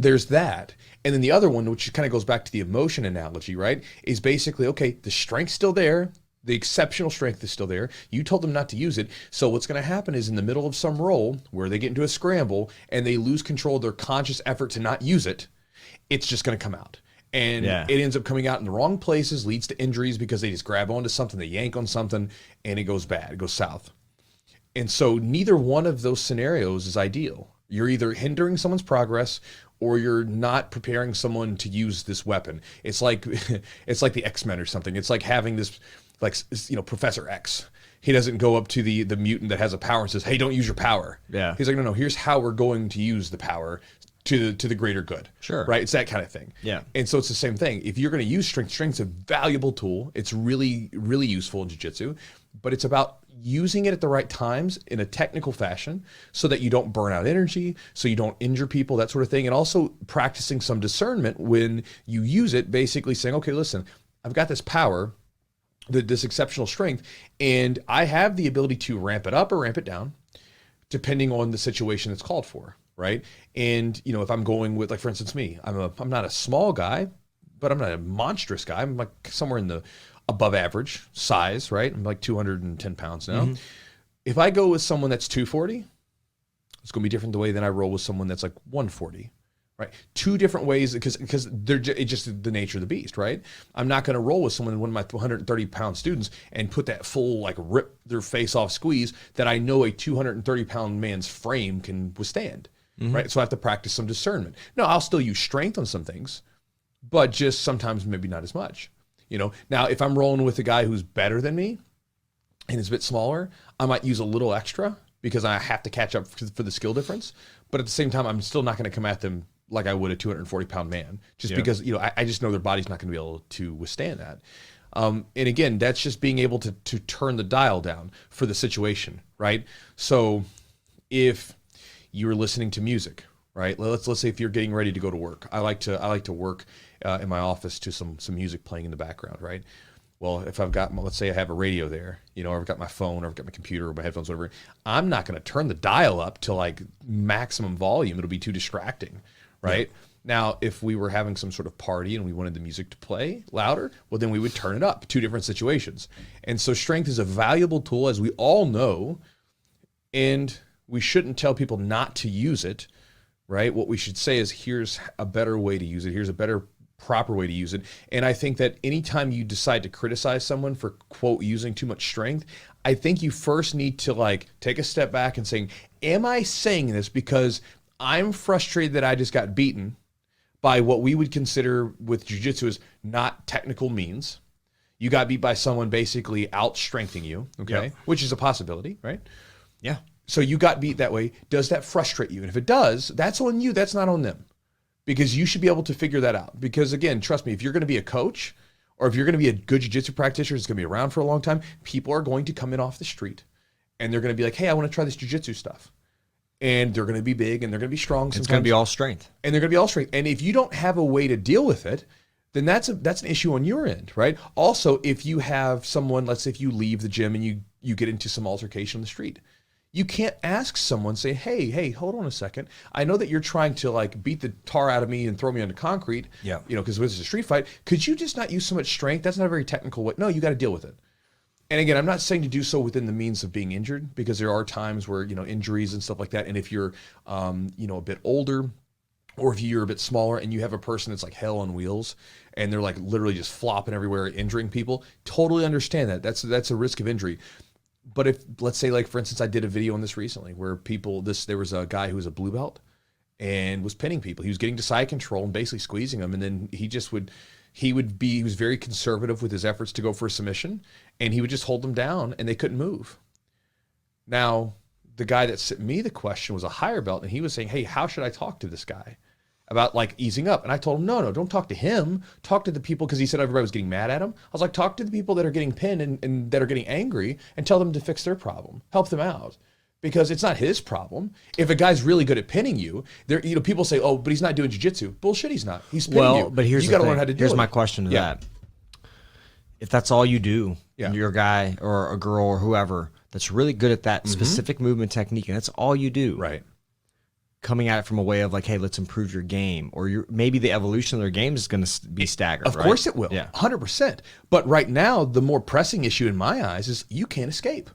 there's that. And then the other one, which kind of goes back to the emotion analogy, right, is basically, okay, the strength's still there. The exceptional strength is still there. You told them not to use it. So what's going to happen is in the middle of some roll where they get into a scramble and they lose control of their conscious effort to not use it, it's just going to come out. And it ends up coming out in the wrong places, leads to injuries because they just grab onto something, they yank on something, and it goes bad, it goes south. And so neither one of those scenarios is ideal. You're either hindering someone's progress or you're not preparing someone to use this weapon. It's like the X-Men or something. It's like having this, like, you know, Professor X. He doesn't go up to the mutant that has a power and says, hey, don't use your power. Yeah. He's like, no, here's how we're going to use the power to the greater good. Sure. Right? It's that kind of thing. Yeah. And so it's the same thing. If you're going to use strength's a valuable tool. It's really, really useful in jiu-jitsu, but it's about using it at the right times in a technical fashion so that you don't burn out energy, so you don't injure people, that sort of thing. And also practicing some discernment when you use it, basically saying, okay, listen, I've got this power, this exceptional strength, and I have the ability to ramp it up or ramp it down depending on the situation that's called for, right? And, you know, if I'm going with, like, for instance, me, I'm not a small guy, but I'm not a monstrous guy. I'm like somewhere in the above average size, right? I'm like 210 pounds now. Mm-hmm. If I go with someone that's 240, it's going to be different the way than I roll with someone that's like 140, right? Two different ways, because it's just the nature of the beast, right? I'm not going to roll with someone, one of my 130 pound students, and put that full, like, rip their face off squeeze that I know a 230 pound man's frame can withstand, right? So I have to practice some discernment. No, I'll still use strength on some things, but just sometimes maybe not as much. You know, now if I'm rolling with a guy who's better than me and is a bit smaller, I might use a little extra because I have to catch up for the skill difference. But at the same time, I'm still not going to come at them like I would a 240 pound man, just because, you know, I just know their body's not going to be able to withstand that. And again, that's just being able to turn the dial down for the situation, right? So if you're listening to music, right? Let's say if you're getting ready to go to work, I like to work in my office to some music playing in the background, right? Well, if I've got, let's say I have a radio there, you know, or I've got my phone, or I've got my computer, or my headphones, whatever, I'm not going to turn the dial up to like maximum volume. It'll be too distracting, right? Yeah. Now, if we were having some sort of party and we wanted the music to play louder, well, then we would turn it up. Two different situations. And so strength is a valuable tool, as we all know, and we shouldn't tell people not to use it, right? What we should say is, here's a better way to use it. Here's a better, proper way to use it. And I think that anytime you decide to criticize someone for, quote, using too much strength, I think you first need to, like, take a step back and saying, am I saying this because I'm frustrated that I just got beaten by what we would consider with jiu-jitsu as not technical means? You got beat by someone basically out-strengthening you, okay? Yep. Which is a possibility, right? Yeah. So you got beat that way. Does that frustrate you? And if it does, that's on you. That's not on them. Because you should be able to figure that out. Because again, trust me, if you're going to be a coach, or if you're going to be a good jiu-jitsu practitioner that's going to be around for a long time, people are going to come in off the street and they're going to be like, hey, I want to try this jiu-jitsu stuff. And they're going to be big and they're going to be strong. It's going to be all strength. And they're going to be all strength. And if you don't have a way to deal with it, then that's an issue on your end, right? Also, if you have someone, let's say if you leave the gym and you get into some altercation on the street, you can't ask someone, say, hey, hold on a second. I know that you're trying to, like, beat the tar out of me and throw me onto concrete, you know, because this is a street fight. Could you just not use so much strength? That's not a very technical way. No, you got to deal with it. And again, I'm not saying to do so within the means of being injured, because there are times where, you know, injuries and stuff like that. And if you're, you know, a bit older, or if you're a bit smaller and you have a person that's like hell on wheels and they're like literally just flopping everywhere, injuring people, totally understand that. That's a risk of injury. But if, let's say, like, for instance, I did a video on this recently where there was a guy who was a blue belt and was pinning people. He was getting to side control and basically squeezing them. And then he was very conservative with his efforts to go for a submission, and he would just hold them down and they couldn't move. Now, the guy that sent me the question was a higher belt, and he was saying, hey, how should I talk to this guy about, like, easing up? And I told him, no, don't talk to him. Talk to the people, because he said everybody was getting mad at him. I was like, talk to the people that are getting pinned and that are getting angry, and tell them to fix their problem. Help them out. Because it's not his problem. If a guy's really good at pinning you, you know, people say, oh, but he's not doing jiu-jitsu. Bullshit, he's not. He's pinning you. But here's you got to learn how to do it. Here's my question to that. If that's all you do, and you're a guy or a girl or whoever that's really good at that specific movement technique, and that's all you do, right? coming at it from a way of like, hey, let's improve your game, or maybe the evolution of their game is going to be staggered. Of course it will, 100%. But right now, the more pressing issue in my eyes is you can't escape.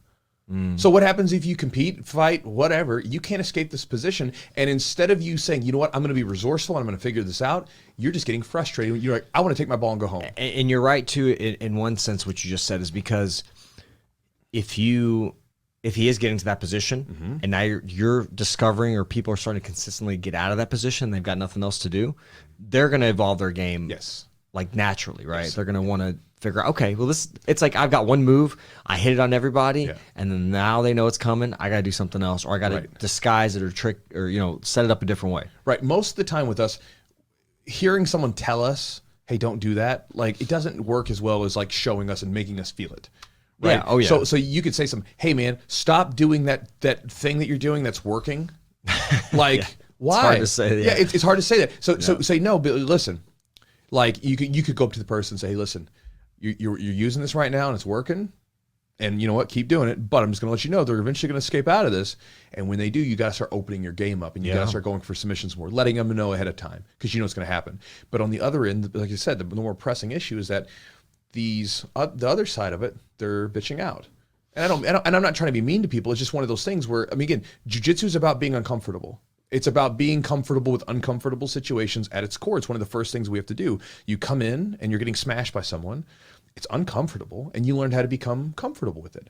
So what happens if you compete, fight, whatever, you can't escape this position. And instead of you saying, you know what, I'm going to be resourceful, I'm going to figure this out, you're just getting frustrated. You're like, I want to take my ball and go home. And you're right too, in one sense, what you just said is because if he is getting to that position and now you're discovering, or people are starting to consistently get out of that position, they've got nothing else to do, they're going to evolve their game like naturally, right? They're going to want to figure out, okay, well, it's like I've got one move, I hit it on everybody, and then now they know it's coming, I got to do something else, or I got to disguise it or trick, or, set it up a different way. Right. Most of the time with us, hearing someone tell us, hey, don't do that, like, it doesn't work as well as like showing us and making us feel it. Right? Yeah. Oh, yeah. So you could say something, hey, man, stop doing that thing that you're doing that's working. Like, why? It's hard to say that. Yeah, it's hard to say that. So say, no, but listen, like you could go up to the person and say, hey, listen, you're using this right now and it's working, and you know what, keep doing it, but I'm just going to let you know they're eventually going to escape out of this, and when they do, you got to start opening your game up, and you got to start going for submissions more, letting them know ahead of time, because you know it's going to happen. But on the other end, like you said, the more pressing issue is that the other side of it, they're bitching out. And I'm not trying to be mean to people. It's just one of those things where, I mean, again, jiu-jitsu is about being uncomfortable. It's about being comfortable with uncomfortable situations at its core. It's one of the first things we have to do. You come in and you're getting smashed by someone. It's uncomfortable, and you learn how to become comfortable with it.